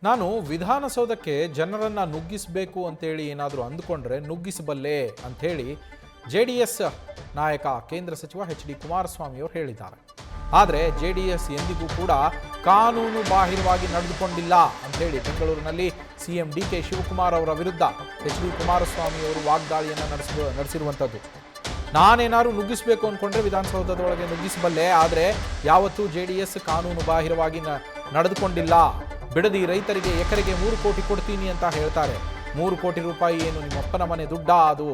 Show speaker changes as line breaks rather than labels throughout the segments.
ನಾನು ವಿಧಾನಸೌಧಕ್ಕೆ ಜನರನ್ನು ನುಗ್ಗಿಸಬೇಕು ಅಂತೇಳಿ ಏನಾದರೂ ಅಂದುಕೊಂಡ್ರೆ ನುಗ್ಗಿಸಬಲ್ಲೆ ಅಂಥೇಳಿ JDS ನಾಯಕ ಕೇಂದ್ರ ಸಚಿವ HD ಕುಮಾರಸ್ವಾಮಿ ಅವರು ಹೇಳಿದ್ದಾರೆ. ಆದರೆ JDS ಎಂದಿಗೂ ಕೂಡ ಕಾನೂನು ಬಾಹಿರವಾಗಿ ನಡೆದುಕೊಂಡಿಲ್ಲ ಅಂಥೇಳಿ ಬೆಂಗಳೂರಿನಲ್ಲಿ CM DK ಶಿವಕುಮಾರ್ ಅವರ ವಿರುದ್ಧ HD ಕುಮಾರಸ್ವಾಮಿ ಅವರು ವಾಗ್ದಾಳಿಯನ್ನು ನಡೆಸಿರುವಂಥದ್ದು. ನಾನೇನಾದ್ರು ನುಗ್ಗಿಸಬೇಕು ಅಂದ್ಕೊಂಡ್ರೆ ವಿಧಾನಸೌಧದೊಳಗೆ ನುಗ್ಗಿಸಬಲ್ಲೆ, ಆದರೆ ಯಾವತ್ತೂ JDS ಕಾನೂನು ಬಾಹಿರವಾಗಿ ನಡೆದುಕೊಂಡಿಲ್ಲ. ಬಿಡದಿ ರೈತರಿಗೆ ಎಕರೆಗೆ 3 ಕೋಟಿ ಕೊಡ್ತೀನಿ ಅಂತ ಹೇಳ್ತಾರೆ. 3 ಕೋಟಿ ರೂಪಾಯಿ ಏನು ನಿಮ್ಮಪ್ಪನ ಮನೆ ದುಡ್ಡ? ಅದು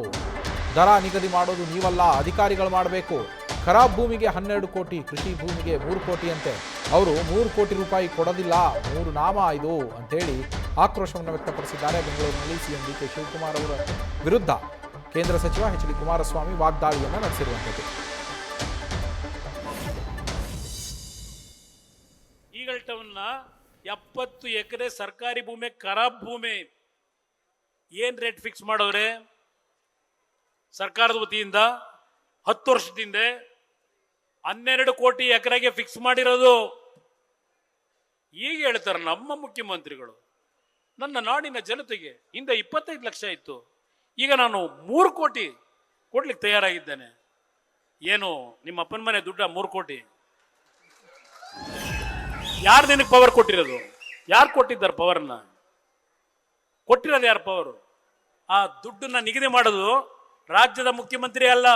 ದರ ನಿಗದಿ ಮಾಡೋದು ನೀವಲ್ಲ, ಅಧಿಕಾರಿಗಳು ಮಾಡಬೇಕು. ಖರಾಬ್ ಭೂಮಿಗೆ 12 ಕೋಟಿ, ಕೃಷಿ ಭೂಮಿಗೆ 3 ಕೋಟಿ ಅಂತೆ. ಅವರು 3 ಕೋಟಿ ರೂಪಾಯಿ ಕೊಡೋದಿಲ್ಲ, 3 ನಾಮ ಇದು ಅಂತೇಳಿ ಆಕ್ರೋಶವನ್ನು ವ್ಯಕ್ತಪಡಿಸಿದ್ದಾರೆ. ಬೆಂಗಳೂರಿನಲ್ಲಿ CM DK ಶಿವಕುಮಾರ್ ಅವರ ವಿರುದ್ಧ ಕೇಂದ್ರ ಸಚಿವ HD ಕುಮಾರಸ್ವಾಮಿ ವಾಗ್ದಾಳಿಯನ್ನು ನಡೆಸಿರುವಂಥದ್ದು.
ಈಗಲ್ಟವನ್ನ 70 ಎಕರೆ ಸರ್ಕಾರಿ ಭೂಮಿ, ಖರಾಬ್ ಭೂಮಿ ಏನ್ ರೇಟ್ ಫಿಕ್ಸ್ ಮಾಡೋರೆ ಸರ್ಕಾರದ ವತಿಯಿಂದ 10 ವರ್ಷದಿಂದ 12 ಕೋಟಿ ಎಕರೆಗೆ ಫಿಕ್ಸ್ ಮಾಡಿರೋದು. ಈಗ ಹೇಳ್ತಾರೆ ನಮ್ಮ ಮುಖ್ಯಮಂತ್ರಿಗಳು, ನನ್ನ ನಾಡಿನ ಜನತೆಗೆ ಹಿಂದೆ 25 ಲಕ್ಷ ಇತ್ತು, ಈಗ ನಾನು 3 ಕೋಟಿ ಕೊಡ್ಲಿಕ್ಕೆ ತಯಾರಾಗಿದ್ದೇನೆ. ಏನು ನಿಮ್ಮ ಅಪ್ಪನ ಮನೆ ದುಡ್ಡ 3 ಕೋಟಿ? ಯಾರು ನಿನಗೆ ಪವರ್ ಕೊಟ್ಟಿರೋದು? ಯಾರು ಕೊಟ್ಟಿದ್ದಾರೆ ಪವರ್ನ? ಕೊಟ್ಟಿರೋದು ಯಾರು ಪವರ್? ಆ ದುಡ್ಡನ್ನ ನಿಗದಿ ಮಾಡೋದು ರಾಜ್ಯದ ಮುಖ್ಯಮಂತ್ರಿ ಅಲ್ಲ.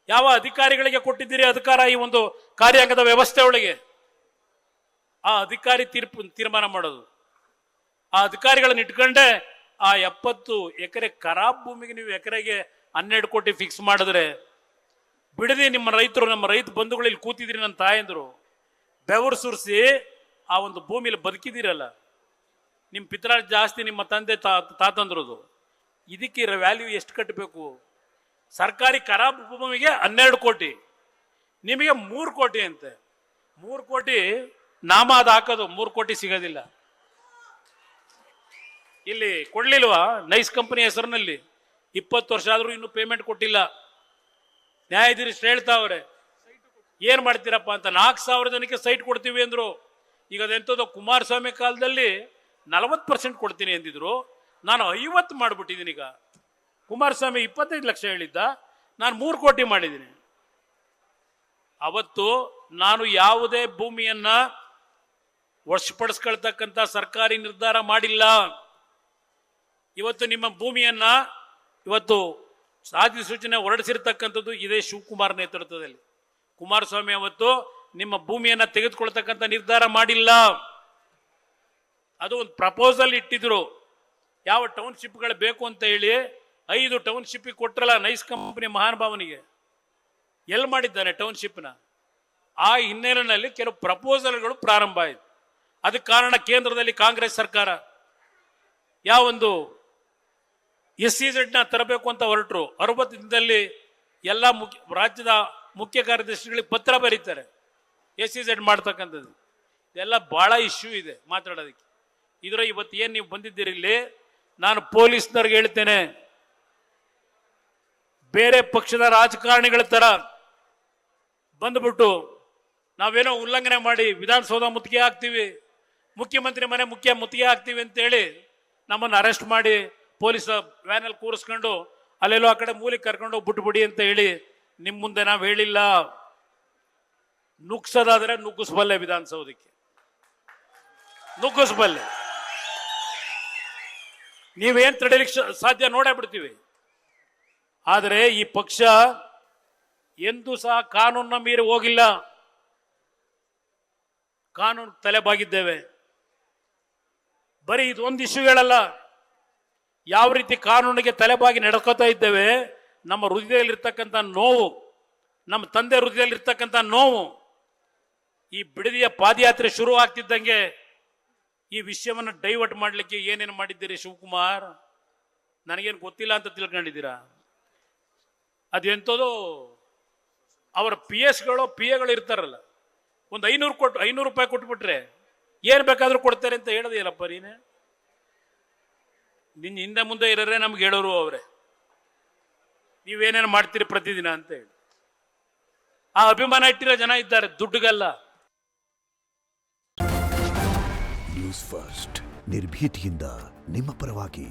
ಯಾವ ಅಧಿಕಾರಿಗಳಿಗೆ ಕೊಟ್ಟಿದ್ದೀರಿ ಅಧಿಕಾರ ಈ ಒಂದು ಕಾರ್ಯಾಂಗದ ವ್ಯವಸ್ಥೆ ಒಳಗೆ? ಆ ಅಧಿಕಾರಿ ತೀರ್ಮಾನ ಮಾಡೋದು. ಆ ಅಧಿಕಾರಿಗಳನ್ನ ಇಟ್ಕೊಂಡೆ ಆ 70 ಎಕರೆ ಖರಾಬ್ ಭೂಮಿಗೆ ನೀವು ಎಕರೆಗೆ 12 ಕೋಟಿ ಫಿಕ್ಸ್ ಮಾಡಿದ್ರೆ ಬಿಡದಿ ನಿಮ್ಮ ರೈತರು, ನಮ್ಮ ರೈತ ಬಂಧುಗಳು ಇಲ್ಲಿ ಕೂತಿದ್ರಿ, ನನ್ನ ತಾಯಂದ್ರು ಬೆವರು ಸುರಿಸಿ ಆ ಒಂದು ಭೂಮಿಲಿ ಬದುಕಿದಿರಲ್ಲ. ನಿಮ್ಮ ಪಿತ್ರಾರ್ಜ ಜಾಸ್ತಿ, ನಿಮ್ಮ ತಂದೆ ತಾತಂದ್ರದು. ಇದಕ್ಕೆ ವ್ಯಾಲ್ಯೂ ಎಷ್ಟು ಕಟ್ಟಬೇಕು? ಸರ್ಕಾರಿ ಖರಾಬ್ ಭೂಮಿಗೆ 12 ಕೋಟಿ, ನಿಮಗೆ 3 ಕೋಟಿ ಅಂತೆ. 3 ಕೋಟಿ ನಾಮ ಅದು ಹಾಕೋದು, 3 ಕೋಟಿ ಸಿಗೋದಿಲ್ಲ. ಇಲ್ಲಿ ಕೊಡ್ಲಿಲ್ವಾ? ನೈಸ್ ಕಂಪನಿ ಹೆಸರಿನಲ್ಲಿ 20 ವರ್ಷ ಆದ್ರೂ ಇನ್ನೂ ಪೇಮೆಂಟ್ ಕೊಟ್ಟಿಲ್ಲ. ನ್ಯಾಯಾಧೀಶರು ಹೇಳ್ತಾವ್ರೆ ಏನ್ ಮಾಡ್ತೀರಪ್ಪ ಅಂತ. 4,000 ಜನಕ್ಕೆ ಸೈಟ್ ಕೊಡ್ತೀವಿ ಅಂದ್ರು. ಈಗ ಅದೆಂಥದ್ದು ಕುಮಾರಸ್ವಾಮಿ ಕಾಲದಲ್ಲಿ 40% ಕೊಡ್ತೀನಿ ಅಂದಿದ್ರು, ನಾನು 50 ಮಾಡ್ಬಿಟ್ಟಿದ್ದೀನಿ. ಈಗ ಕುಮಾರಸ್ವಾಮಿ 25 ಲಕ್ಷ ಹೇಳಿದ್ದ, ನಾನು 3 ಕೋಟಿ ಮಾಡಿದ್ದೀನಿ. ಅವತ್ತು ನಾನು ಯಾವುದೇ ಭೂಮಿಯನ್ನ ವಶಪಡಿಸ್ಕೊಳ್ತಕ್ಕಂಥ ಸರ್ಕಾರಿ ನಿರ್ಧಾರ ಮಾಡಿಲ್ಲ. ಇವತ್ತು ನಿಮ್ಮ ಭೂಮಿಯನ್ನ ಇವತ್ತು ಅಧಿಸೂಚನೆ ಹೊರಡಿಸಿರ್ತಕ್ಕಂಥದ್ದು ಇದೇ ಶಿವಕುಮಾರ್ ನೇತೃತ್ವದಲ್ಲಿ. ಕುಮಾರಸ್ವಾಮಿ ಅವತ್ತು ನಿಮ್ಮ ಭೂಮಿಯನ್ನ ತೆಗೆದುಕೊಳ್ತಕ್ಕಂಥ ನಿರ್ಧಾರ ಮಾಡಿಲ್ಲ. ಅದು ಒಂದು ಪ್ರಪೋಸಲ್ ಇಟ್ಟಿದ್ರು, ಯಾವ ಟೌನ್ಶಿಪ್ಗಳು ಬೇಕು ಅಂತ ಹೇಳಿ 5 ಟೌನ್ಶಿಪ್ ಕೊಟ್ರಲ್ಲ ನೈಸ್ ಕಂಪನಿ ಮಹಾನುಭಾವನಿಗೆ. ಎಲ್ಲಿ ಮಾಡಿದ್ದಾನೆ ಟೌನ್ಶಿಪ್ನ? ಆ ಹಿನ್ನೆಲೆಯಲ್ಲಿ ಕೆಲವು ಪ್ರಪೋಸಲ್ಗಳು ಪ್ರಾರಂಭ ಆಯಿತು. ಅದಕ್ಕೆ ಕಾರಣ ಕೇಂದ್ರದಲ್ಲಿ ಕಾಂಗ್ರೆಸ್ ಸರ್ಕಾರ ಯಾವೊಂದು SEZ ತರಬೇಕು ಅಂತ ಹೊರಟರು. 60 ದಿನದಲ್ಲಿ ಎಲ್ಲ ರಾಜ್ಯದ ಮುಖ್ಯ ಕಾರ್ಯದರ್ಶಿಗಳಿಗೆ ಪತ್ರ ಬರೀತಾರೆ SEZ ಮಾಡ್ತಕ್ಕಂಥದ್ದು. ಇದೆಲ್ಲ ಬಹಳ ಇಶ್ಯೂ ಇದೆ ಮಾತಾಡೋದಕ್ಕೆ. ಇದರ ಇವತ್ತು ಏನು ನೀವು ಬಂದಿದ್ದೀರಿ ಇಲ್ಲಿ, ನಾನು ಪೊಲೀಸ್ನವ್ರಿಗೆ ಹೇಳ್ತೇನೆ, ಬೇರೆ ಪಕ್ಷದ ರಾಜಕಾರಣಿಗಳ ತರ ಬಂದ್ಬಿಟ್ಟು ನಾವೇನೋ ಉಲ್ಲಂಘನೆ ಮಾಡಿ ವಿಧಾನಸೌಧ ಮುತ್ತಿಗೆ ಹಾಕ್ತೀವಿ, ಮುಖ್ಯಮಂತ್ರಿ ಮನೆ ಮುತ್ತಿಗೆ ಹಾಕ್ತೀವಿ ಅಂತೇಳಿ ನಮ್ಮನ್ನು ಅರೆಸ್ಟ್ ಮಾಡಿ ಪೊಲೀಸ್ ವ್ಯಾನಲ್ಲಿ ಕೂರಿಸ್ಕೊಂಡು ಅಲ್ಲೆಲ್ಲೋ ಆ ಕಡೆ ಮೂಲಿಗೆ ಕರ್ಕೊಂಡು ಬಿಟ್ಬಿಡಿ ಅಂತ ಹೇಳಿ ನಿಮ್ಮ ಮುಂದೆ ನಾವು ಹೇಳಿಲ್ಲ. ನುಗ್ಸೋದಾದ್ರೆ ನುಗ್ಗಿಸ್ಬಲ್ಲೆ, ವಿಧಾನಸೌಧಕ್ಕೆ ನುಗ್ಗಿಸ್ಬಲ್ಲೆ. ನೀವೇನ್ ತಡೆಯಲಿಕ್ಕೆ ಸಾಧ್ಯ ನೋಡೇ ಬಿಡ್ತೀವಿ. ಆದರೆ ಈ ಪಕ್ಷ ಎಂದೂ ಸಹ ಕಾನೂನನ್ನ ಮೀರಿ ಹೋಗಿಲ್ಲ. ಕಾನೂನು ತಲೆಬಾಗಿದ್ದೇವೆ. ಬರೀ ಇದೊಂದು ಇಶ್ಯೂಗಳಲ್ಲ, ಯಾವ ರೀತಿ ಕಾನೂನಿಗೆ ತಲೆಬಾಗಿ ನಡ್ಕೋತಾ ಇದ್ದೇವೆ. ನಮ್ಮ ಹೃದಯದಲ್ಲಿರ್ತಕ್ಕಂಥ ನೋವು, ನಮ್ಮ ತಂದೆ ಹೃದಯದಲ್ಲಿರ್ತಕ್ಕಂಥ ನೋವು, ಈ ಬಿಡದಿಯ ಪಾದಯಾತ್ರೆ ಶುರು ಆಗ್ತಿದ್ದಂಗೆ ಈ ವಿಷಯವನ್ನು ಡೈವರ್ಟ್ ಮಾಡಲಿಕ್ಕೆ ಏನೇನು ಮಾಡಿದ್ದೀರಿ ಶಿವಕುಮಾರ್? ನನಗೇನು ಗೊತ್ತಿಲ್ಲ ಅಂತ ತಿಳ್ಕೊಂಡಿದ್ದೀರಾ? ಅದೆಂಥದ್ದು ಅವರ PSಗಳು PAಗಳು ಇರ್ತಾರಲ್ಲ, ಒಂದು 500 ರೂಪಾಯಿ ಕೊಟ್ಬಿಟ್ರೆ ಏನು ಬೇಕಾದ್ರೂ ಕೊಡ್ತಾರೆ ಅಂತ ಹೇಳೋದೇನಪ್ಪ ನೀನೆ? ನಿನ್ನ ಹಿಂದೆ ಮುಂದೆ ಇರೋರೆ ನಮ್ಗೆ ಹೇಳೋರು ಅವರೇ, ನೀವೇನೇನು ಮಾಡ್ತೀರಿ ಪ್ರತಿದಿನ ಅಂತ ಹೇಳಿ. ಆ ಅಭಿಮಾನ ಇಟ್ಟಿರೋ ಜನ ಇದ್ದಾರೆ, ದುಡ್ಡುಗಲ್ಲ.
ನ್ಯೂಸ್ ಫಸ್ಟ್ ನಿರ್ಭೀತಿಯಿಂದ ನಿಮ್ಮ ಪರವಾಗಿ.